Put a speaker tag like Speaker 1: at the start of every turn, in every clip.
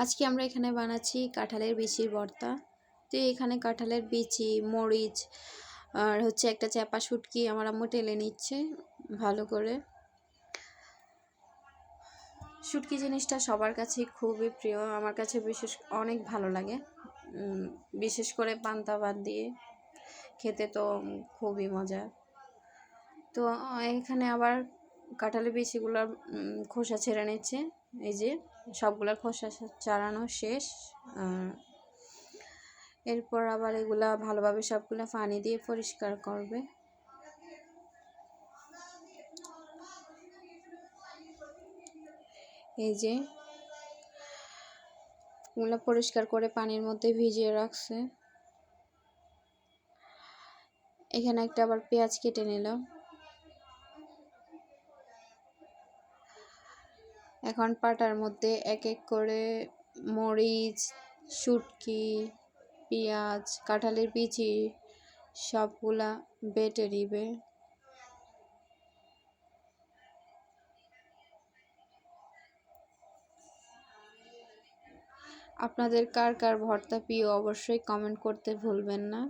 Speaker 1: আজকে আমরা এখানে বানাচ্ছি কাঁঠালের বিচির ভর্তা। তো এখানে কাঁঠালের বিচি, মরিচ আর হচ্ছে একটা চ্যাপা শুটকি আমার আম্মু টেলে নিচ্ছে ভালো করে। শুটকি জিনিসটা সবার কাছে খুবই প্রিয়, আমার কাছে অনেক ভালো লাগে। বিশেষ করে পান্তা ভাত দিয়ে খেতে তো খুবই মজা। তো এখানে আবার কাঁঠালের বিচিগুলোর খোসা ছেড়ে নিচ্ছে। এই যে সবগুলোর খোসা ছাড়ানো শেষ। এরপর আবার এগুলা ভালোভাবে সবগুলা পানি দিয়ে পরিষ্কার করবে। এই যে এগুলো পরিষ্কার করে পানির মধ্যে ভিজিয়ে রাখছে। এখানে একটা আবার পেঁয়াজ কেটে নিল। এখন পাটার মধ্যে এক এক করে মরিচ, শুটকি, পেঁয়াজ, কাঁঠালের বিচি সবগুলা বেটে নিবে। আপনাদের কার কার ভর্তা প্রিয় অবশ্যই কমেন্ট করতে ভুলবেন না।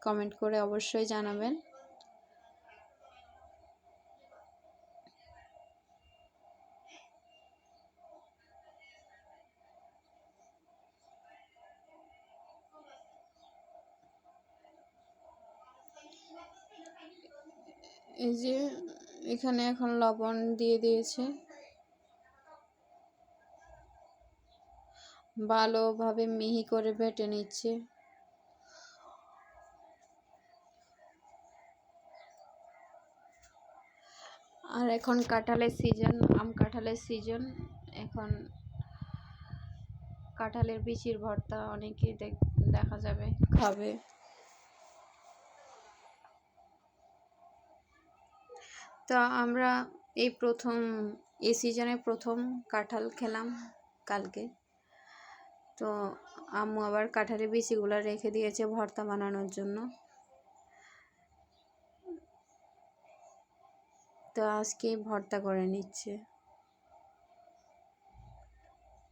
Speaker 1: কমেন্ট করে অবশ্যই জানাবেন। এই যে এখানে এখন লবণ দিয়ে দিয়েছে, ভালোভাবে মিহি করে বেটে নিচ্ছে। আর এখন কাঁঠালের সিজন, কাঁঠালের সিজন। এখন কাঁঠালের বিচির ভর্তা অনেকেই দেখা যাবে খাবে। তো আমরা এই সিজনে প্রথম কাঁঠাল খেলাম কালকে। তো আম্মু আবার কাঁঠালের বিচিগুলো রেখে দিয়েছে ভর্তা বানানোর জন্য। তো আজকে ভর্তা করে নিচ্ছে।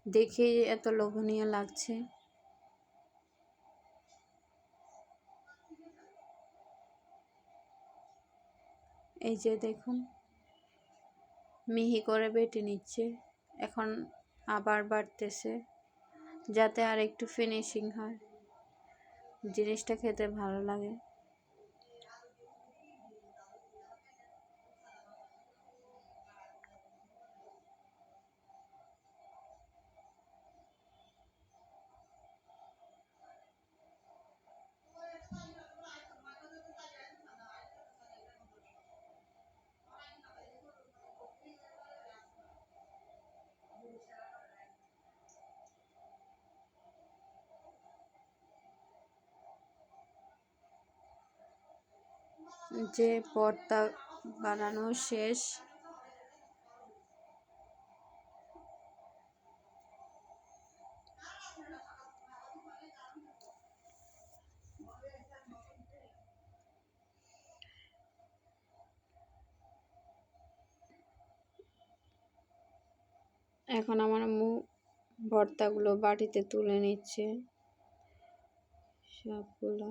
Speaker 1: দেখে এত লোভনীয় লাগছে। এই যে দেখুন মিহি করে বেটে নিচ্ছে, এখন আবার বাড়তেছে যাতে আর একটু ফিনিশিং হয়, জিনিসটা খেতে ভালো লাগে। যে ভর্তা বানানো শেষ, এখন আমার আম্মু ভর্তাগুলো বাটিতে তুলে নিচ্ছে সবগুলো।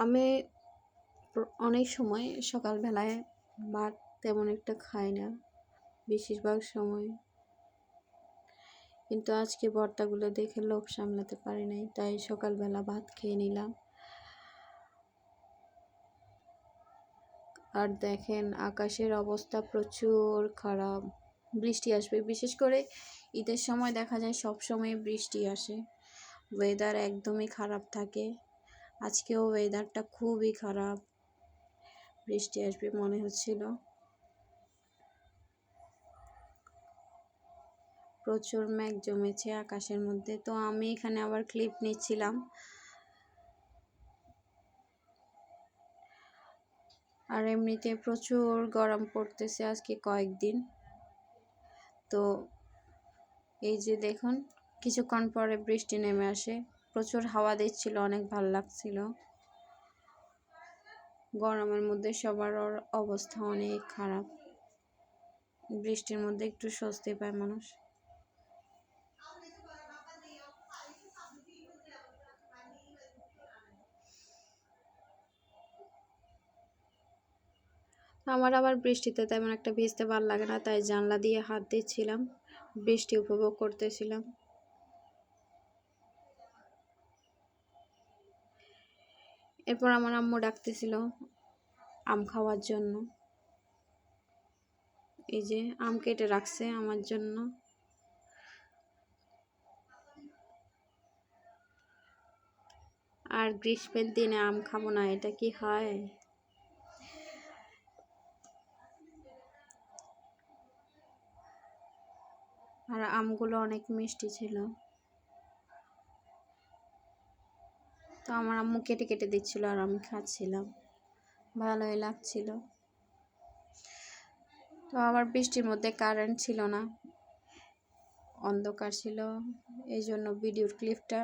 Speaker 1: আমি অনেক সময় সকালবেলায় ভাত তেমন একটা খাই না, বেশিরভাগ সময়। কিন্তু আজকে ভর্তাগুলো দেখে লোভ সামলাতে পারি নাই, তাই সকালবেলা ভাত খেয়ে নিলাম। আর দেখেন আকাশের অবস্থা প্রচুর খারাপ, বৃষ্টি আসবে। বিশেষ করে ঈদের সময় দেখা যায় সব সময় বৃষ্টি আসে, ওয়েদার একদমই খারাপ থাকে। আজকেও ওয়েদারটা খুবই খারাপ, বৃষ্টি আসবে মনে হচ্ছিল। প্রচুর মেঘ জমেছে আকাশের মধ্যে। তো আমি এখানে আবার ক্লিপ নিচ্ছিলাম। আর এমনিতে প্রচুর গরম পড়তেছে আজকে কয়েকদিন। তো এই যে দেখুন, কিছুক্ষণ পরে বৃষ্টি নেমে আসে। প্রচুর হাওয়া দিচ্ছিল, অনেক ভালো লাগছিল। গরমের মধ্যে সবার অবস্থা অনেক খারাপ। বৃষ্টির মধ্যে একটু স্বস্তি পায় মানুষ। আমার আবার বৃষ্টিতে তেমন একটা ভিজতে ভালো লাগে না, তাই জানলা দিয়ে হাত দিচ্ছিলাম, বৃষ্টি উপভোগ করতেছিলাম। এরপর আমার আম্মু ডাকতেছিল আম খাওয়ার জন্য। এই যে আম কেটে রাখছে আমার জন্য। আর গ্রীষ্মের দিনে আম খাবো না, এটা কি হয়? আর আমগুলো অনেক মিষ্টি ছিল। তো আমার আম্মু কেটে কেটে দিচ্ছিল আর আমি খাচ্ছিলাম, ভালোই লাগছিল। তো আবার বৃষ্টির মধ্যে কারেন্ট ছিল না, অন্ধকার ছিল, এই জন্য ভিডিওর ক্লিপটা